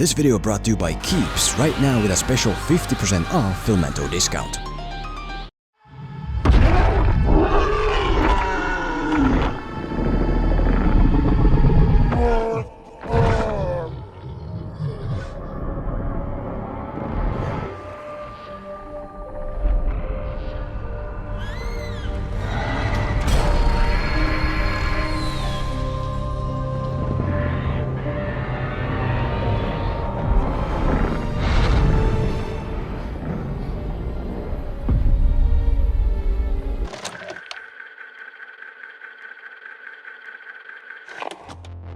This video brought to you by Keeps, right now with a special 50% off Filmento discount.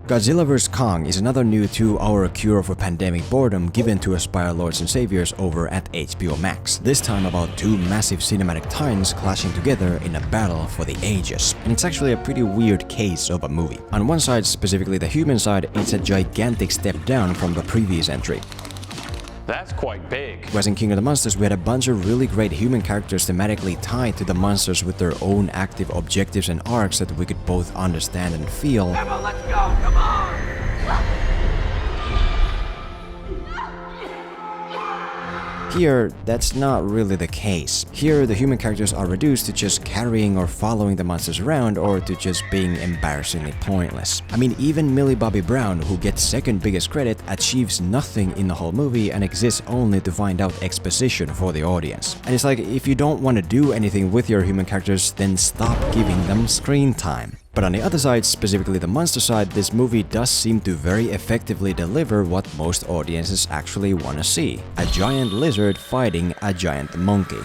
Godzilla vs. Kong is another new 2-hour cure for pandemic boredom given to Aspire Lords and Saviors over at HBO Max. This time about two massive cinematic titans clashing together in a battle for the ages. And it's actually a pretty weird case of a movie. On one side, specifically the human side, it's a gigantic step down from the previous entry. That's quite big. Whereas in King of the Monsters, we had a bunch of really great human characters thematically tied to the monsters with their own active objectives and arcs that we could both understand and feel. Emma, let's go! Come on! Here, that's not really the case. Here, the human characters are reduced to just carrying or following the monsters around or to just being embarrassingly pointless. I mean, even Millie Bobby Brown, who gets second biggest credit, achieves nothing in the whole movie and exists only to find out exposition for the audience. And it's like, if you don't want to do anything with your human characters, then stop giving them screen time. But on the other side, specifically the monster side, this movie does seem to very effectively deliver what most audiences actually want to see. A giant lizard fighting a giant monkey.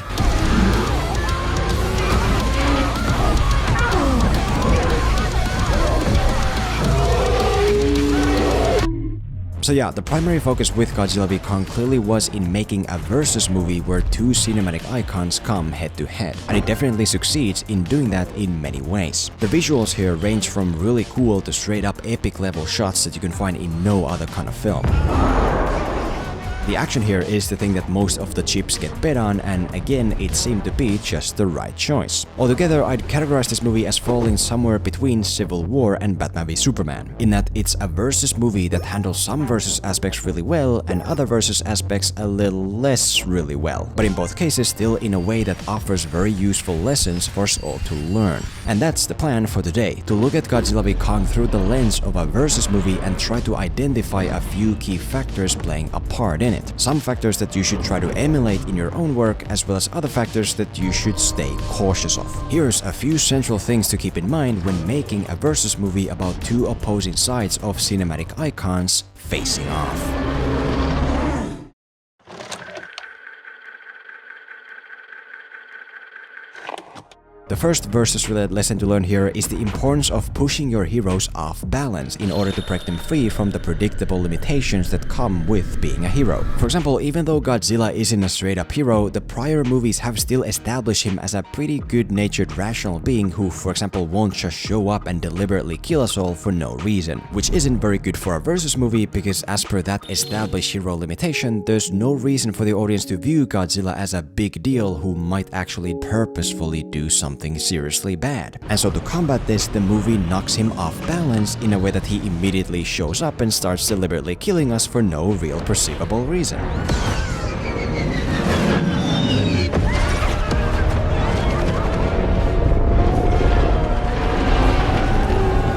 So yeah, the primary focus with Godzilla v Kong clearly was in making a versus movie where two cinematic icons come head to head, and it definitely succeeds in doing that in many ways. The visuals here range from really cool to straight up epic level shots that you can find in no other kind of film. The action here is the thing that most of the chips get bet on, and again, it seemed to be just the right choice. Altogether, I'd categorize this movie as falling somewhere between Civil War and Batman v Superman, in that it's a versus movie that handles some versus aspects really well and other versus aspects a little less really well, but in both cases still in a way that offers very useful lessons for us all to learn. And that's the plan for today, to look at Godzilla v Kong through the lens of a versus movie and try to identify a few key factors playing a part in it. Some factors that you should try to emulate in your own work, as well as other factors that you should stay cautious of. Here's a few central things to keep in mind when making a versus movie about two opposing sides of cinematic icons facing off. The first versus-related lesson to learn here is the importance of pushing your heroes off balance in order to break them free from the predictable limitations that come with being a hero. For example, even though Godzilla isn't a straight-up hero, the prior movies have still established him as a pretty good-natured rational being who, for example, won't just show up and deliberately kill us all for no reason. Which isn't very good for a versus movie because as per that established hero limitation, there's no reason for the audience to view Godzilla as a big deal who might actually purposefully do something seriously bad. And so to combat this, the movie knocks him off balance in a way that he immediately shows up and starts deliberately killing us for no real perceivable reason.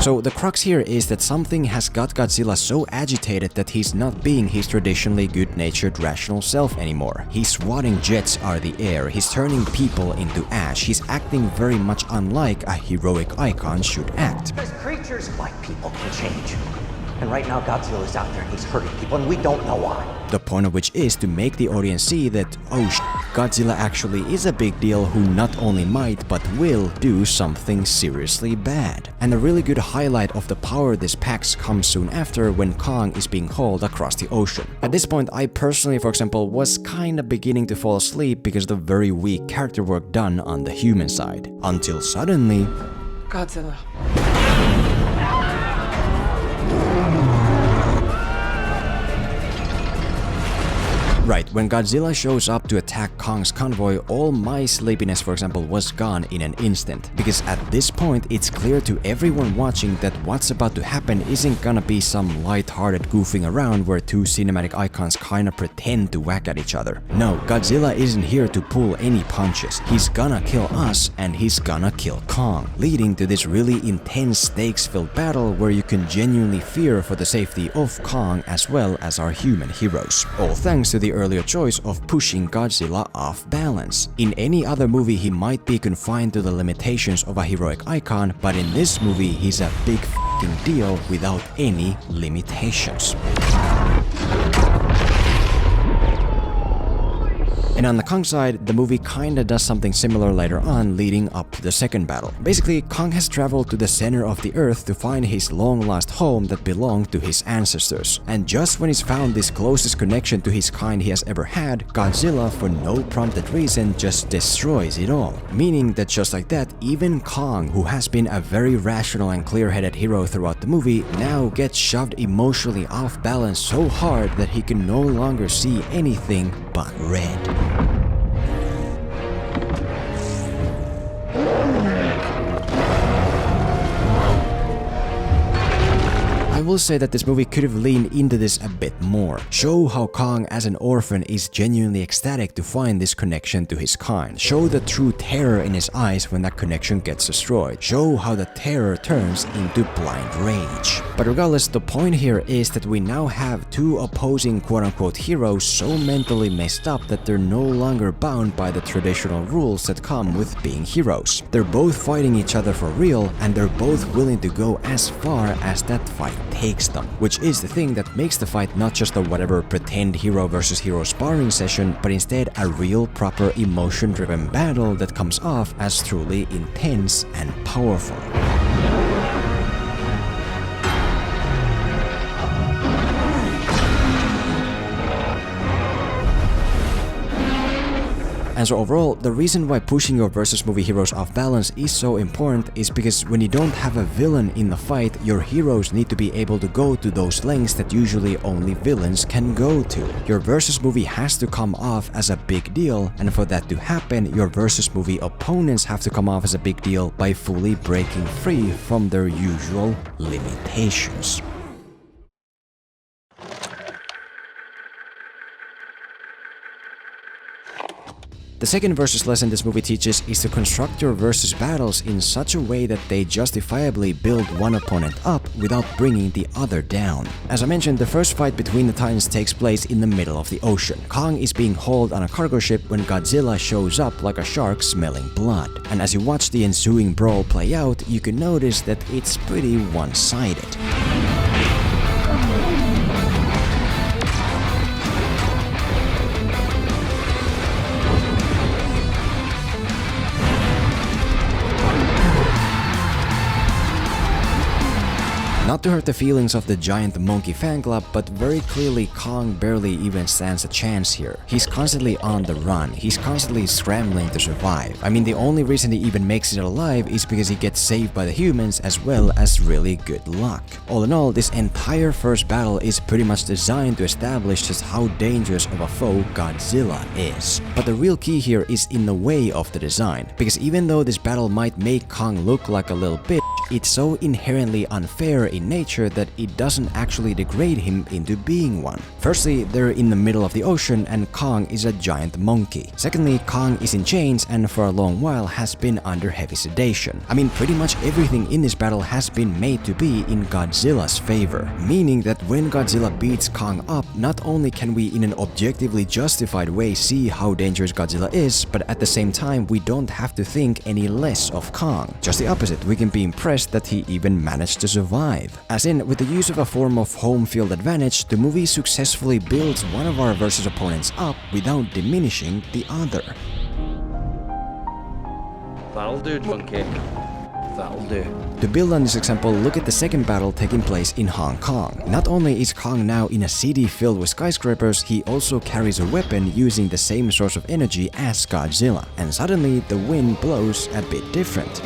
So the crux here is that something has got Godzilla so agitated that he's not being his traditionally good-natured rational self anymore. He's swatting jets out of the air, he's turning people into ash, he's acting very much unlike a heroic icon should act. Because creatures like people can change. And right now Godzilla's out there and he's hurting people and we don't know why. The point of which is to make the audience see that, oh Godzilla actually is a big deal who not only might but will do something seriously bad. And a really good highlight of the power this packs comes soon after when Kong is being hauled across the ocean. At this point, I personally, for example, was kinda beginning to fall asleep because of the very weak character work done on the human side. Until suddenly... Godzilla. Right, when Godzilla shows up to attack Kong's convoy, all my sleepiness, for example, was gone in an instant. Because at this point, it's clear to everyone watching that what's about to happen isn't gonna be some light-hearted goofing around where two cinematic icons kinda pretend to whack at each other. No, Godzilla isn't here to pull any punches. He's gonna kill us and he's gonna kill Kong, leading to this really intense stakes-filled battle where you can genuinely fear for the safety of Kong as well as our human heroes. All thanks to the earlier choice of pushing Godzilla off balance. In any other movie he might be confined to the limitations of a heroic icon, but in this movie he's a big f***ing deal without any limitations. And on the Kong side, the movie kinda does something similar later on leading up to the second battle. Basically, Kong has traveled to the center of the earth to find his long-lost home that belonged to his ancestors. And just when he's found this closest connection to his kind he has ever had, Godzilla, for no prompted reason, just destroys it all. Meaning that just like that, even Kong, who has been a very rational and clear-headed hero throughout the movie, now gets shoved emotionally off balance so hard that he can no longer see anything but red. I will say that this movie could have leaned into this a bit more. Show how Kong as an orphan is genuinely ecstatic to find this connection to his kind. Show the true terror in his eyes when that connection gets destroyed. Show how the terror turns into blind rage. But regardless, the point here is that we now have two opposing quote-unquote heroes so mentally messed up that they're no longer bound by the traditional rules that come with being heroes. They're both fighting each other for real, and they're both willing to go as far as that fight takes them, which is the thing that makes the fight not just a whatever pretend hero versus hero sparring session, but instead a real proper emotion-driven battle that comes off as truly intense and powerful. And so overall, the reason why pushing your versus movie heroes off balance is so important is because when you don't have a villain in the fight, your heroes need to be able to go to those lengths that usually only villains can go to. Your versus movie has to come off as a big deal, and for that to happen, your versus movie opponents have to come off as a big deal by fully breaking free from their usual limitations. The second versus lesson this movie teaches is to construct your versus battles in such a way that they justifiably build one opponent up without bringing the other down. As I mentioned, the first fight between the Titans takes place in the middle of the ocean. Kong is being hauled on a cargo ship when Godzilla shows up like a shark smelling blood. And as you watch the ensuing brawl play out, you can notice that it's pretty one-sided. Not to hurt the feelings of the giant monkey fan club, but very clearly Kong barely even stands a chance here. He's constantly on the run, he's constantly scrambling to survive. I mean, the only reason he even makes it alive is because he gets saved by the humans as well as really good luck. All in all, this entire first battle is pretty much designed to establish just how dangerous of a foe Godzilla is. But the real key here is in the way of the design, because even though this battle might make Kong look like a little bitch, it's so inherently unfair in nature that it doesn't actually degrade him into being one. Firstly, they're in the middle of the ocean and Kong is a giant monkey. Secondly, Kong is in chains and for a long while has been under heavy sedation. I mean, pretty much everything in this battle has been made to be in Godzilla's favor, meaning that when Godzilla beats Kong up, not only can we in an objectively justified way see how dangerous Godzilla is, but at the same time we don't have to think any less of Kong. Just the opposite, we can be impressed that he even managed to survive. As in, with the use of a form of home field advantage, the movie successfully builds one of our versus opponents up without diminishing the other. That'll do, monkey. That'll do. To build on this example, look at the second battle taking place in Hong Kong. Not only is Kong now in a city filled with skyscrapers, he also carries a weapon using the same source of energy as Godzilla. And suddenly, the wind blows a bit different.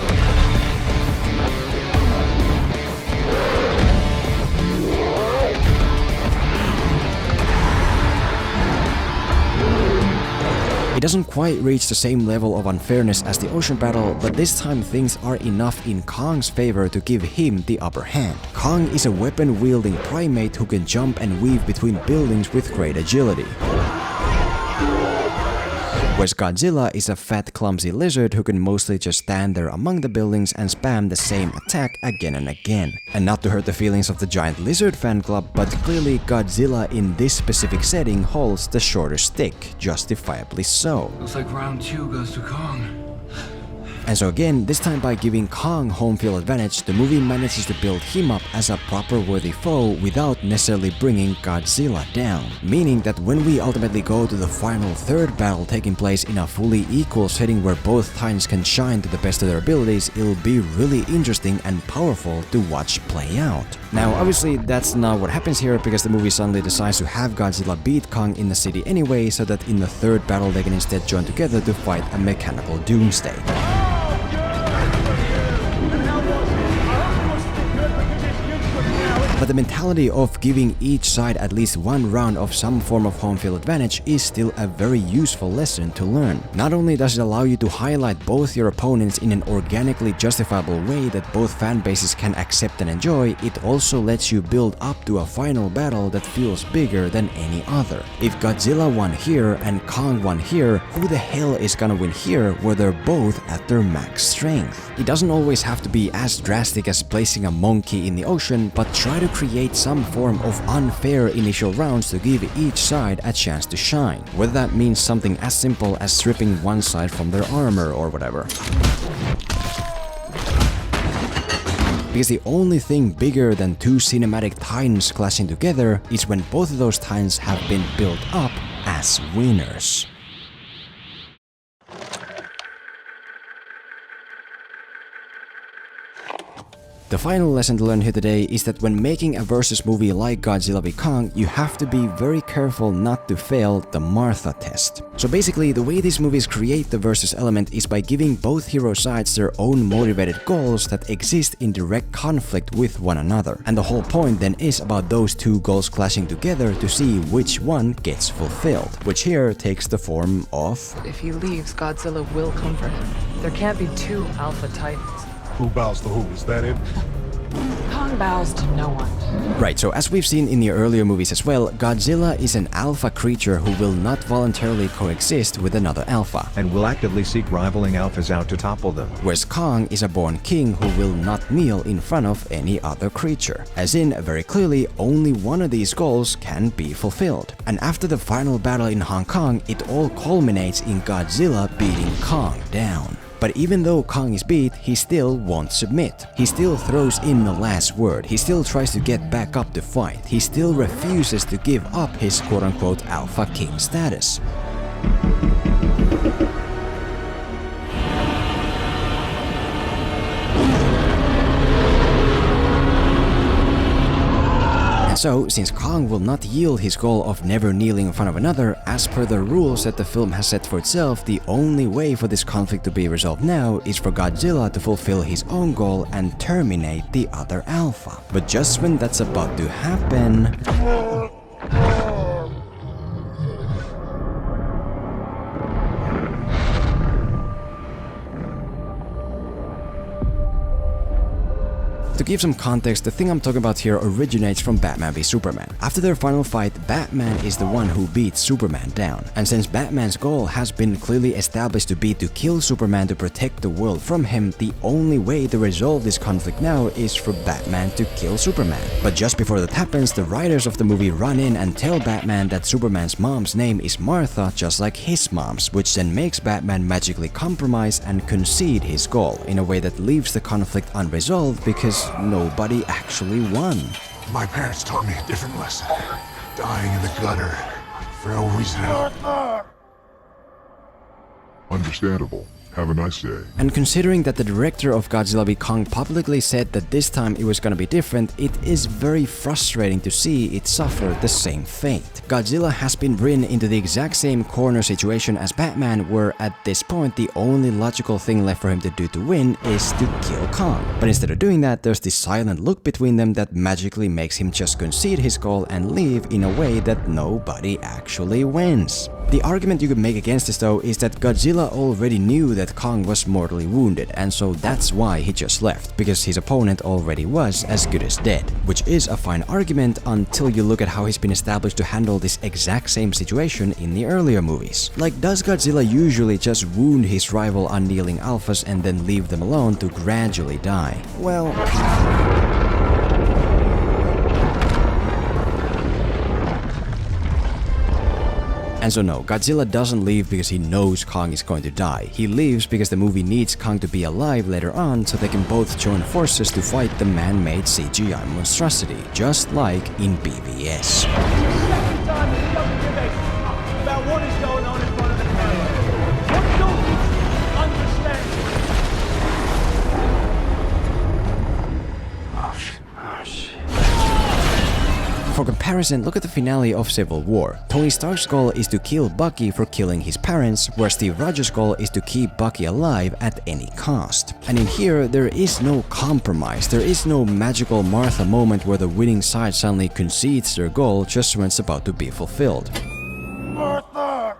It doesn't quite reach the same level of unfairness as the ocean battle, but this time things are enough in Kong's favor to give him the upper hand. Kong is a weapon-wielding primate who can jump and weave between buildings with great agility. Whereas Godzilla is a fat, clumsy lizard who can mostly just stand there among the buildings and spam the same attack again and again. And not to hurt the feelings of the giant lizard fan club, but clearly Godzilla in this specific setting holds the shorter stick, justifiably so. Looks like round 2 goes to Kong. And so again, this time by giving Kong home field advantage, the movie manages to build him up as a proper worthy foe without necessarily bringing Godzilla down. Meaning that when we ultimately go to the final third battle taking place in a fully equal setting where both titans can shine to the best of their abilities, it'll be really interesting and powerful to watch play out. Now obviously that's not what happens here, because the movie suddenly decides to have Godzilla beat Kong in the city anyway, so that in the third battle they can instead join together to fight a mechanical doomsday. But the mentality of giving each side at least one round of some form of home field advantage is still a very useful lesson to learn. Not only does it allow you to highlight both your opponents in an organically justifiable way that both fan bases can accept and enjoy, it also lets you build up to a final battle that feels bigger than any other. If Godzilla won here and Kong won here, who the hell is gonna win here where they're both at their max strength? It doesn't always have to be as drastic as placing a monkey in the ocean, but try to create some form of unfair initial rounds to give each side a chance to shine, whether that means something as simple as stripping one side from their armor or whatever. Because the only thing bigger than two cinematic titans clashing together is when both of those titans have been built up as winners. The final lesson to learn here today is that when making a versus movie like Godzilla v Kong, you have to be very careful not to fail the Martha test. So basically, the way these movies create the versus element is by giving both hero sides their own motivated goals that exist in direct conflict with one another. And the whole point then is about those two goals clashing together to see which one gets fulfilled, which here takes the form of... If he leaves, Godzilla will come for him. There can't be two Alpha Titans. Who bows to who? Is that it? Kong bows to no one. Right, so as we've seen in the earlier movies as well, Godzilla is an alpha creature who will not voluntarily coexist with another alpha. And will actively seek rivaling alphas out to topple them. Whereas Kong is a born king who will not kneel in front of any other creature. As in, very clearly, only one of these goals can be fulfilled. And after the final battle in Hong Kong, it all culminates in Godzilla beating Kong down. But even though Kong is beat, he still won't submit. He still throws in the last word. He still tries to get back up to fight. He still refuses to give up his quote-unquote alpha king status. So, since Kong will not yield his goal of never kneeling in front of another, as per the rules that the film has set for itself, the only way for this conflict to be resolved now is for Godzilla to fulfill his own goal and terminate the other alpha. But just when that's about to happen... To give some context, the thing I'm talking about here originates from Batman v Superman. After their final fight, Batman is the one who beats Superman down. And since Batman's goal has been clearly established to be to kill Superman to protect the world from him, the only way to resolve this conflict now is for Batman to kill Superman. But just before that happens, the writers of the movie run in and tell Batman that Superman's mom's name is Martha, just like his mom's, which then makes Batman magically compromise and concede his goal in a way that leaves the conflict unresolved because nobody actually won. My parents taught me a different lesson. Dying in the gutter for no reason at all. Understandable. Have a nice day. And considering that the director of Godzilla v Kong publicly said that this time it was gonna be different, it is very frustrating to see it suffer the same fate. Godzilla has been written into the exact same corner situation as Batman, where at this point the only logical thing left for him to do to win is to kill Kong. But instead of doing that, there's this silent look between them that magically makes him just concede his goal and leave in a way that nobody actually wins. The argument you could make against this though is that Godzilla already knew that Kong was mortally wounded, and so that's why he just left, because his opponent already was as good as dead. Which is a fine argument until you look at how he's been established to handle this exact same situation in the earlier movies. Like, does Godzilla usually just wound his rival unkneeling alphas and then leave them alone to gradually die? Well... And so no, Godzilla doesn't leave because he knows Kong is going to die. He leaves because the movie needs Kong to be alive later on so they can both join forces to fight the man-made CGI monstrosity, just like in BVS. About what is going on in front of the camera. What don't you understand? Oh shit. For comparison, look at the finale of Civil War. Tony Stark's goal is to kill Bucky for killing his parents, where Steve Rogers' goal is to keep Bucky alive at any cost. And in here, there is no compromise, there is no magical Martha moment where the winning side suddenly concedes their goal just when it's about to be fulfilled. Martha!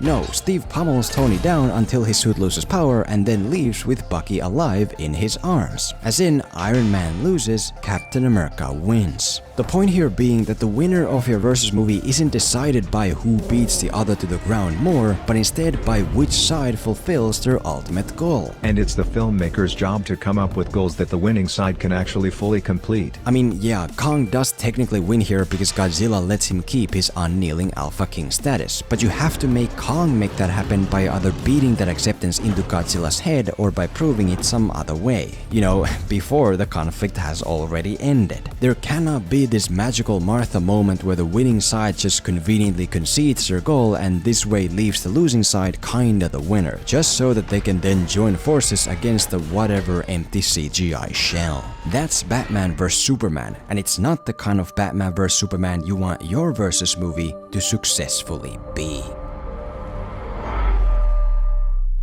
No, Steve pummels Tony down until his suit loses power and then leaves with Bucky alive in his arms. As in, Iron Man loses, Captain America wins. The point here being that the winner of your versus movie isn't decided by who beats the other to the ground more, but instead by which side fulfills their ultimate goal. And it's the filmmaker's job to come up with goals that the winning side can actually fully complete. I mean, yeah, Kong does technically win here because Godzilla lets him keep his unkneeling Alpha King status, but you have to make Kong make that happen by either beating that acceptance into Godzilla's head or by proving it some other way. You know, before the conflict has already ended. There cannot be this magical Martha moment where the winning side just conveniently concedes their goal and this way leaves the losing side kinda the winner, just so that they can then join forces against the whatever empty CGI shell. That's Batman vs Superman, and it's not the kind of Batman vs Superman you want your versus movie to successfully be.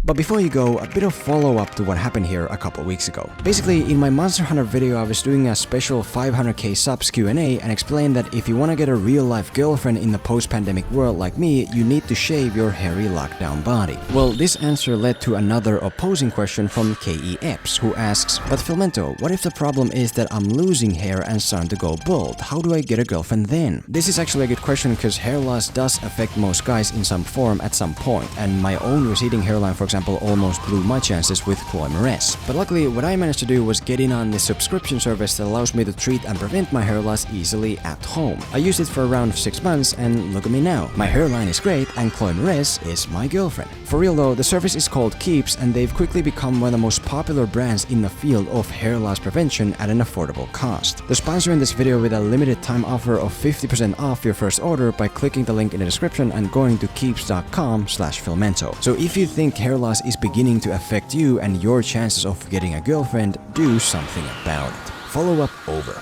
But before you go, a bit of follow-up to what happened here a couple weeks ago. Basically, in my Monster Hunter video I was doing a special 500k subs Q&A and explained that if you want to get a real-life girlfriend in the post-pandemic world like me, you need to shave your hairy lockdown body. Well, this answer led to another opposing question from K.E. Epps, who asks, "But Filmento, what if the problem is that I'm losing hair and starting to go bald? How do I get a girlfriend then?" This is actually a good question because hair loss does affect most guys in some form at some point, and my own receding hairline, for example, almost blew my chances with Chloe Moretz. But luckily, what I managed to do was get in on this subscription service that allows me to treat and prevent my hair loss easily at home. I used it for around 6 months and look at me now. My hairline is great and Chloe Moretz is my girlfriend. For real though, the service is called Keeps and they've quickly become one of the most popular brands in the field of hair loss prevention at an affordable cost. They're sponsoring this video with a limited time offer of 50% off your first order by clicking the link in the description and going to keeps.com/Filmento. So if you think hair loss is beginning to affect you and your chances of getting a girlfriend, do something about it. Follow up over.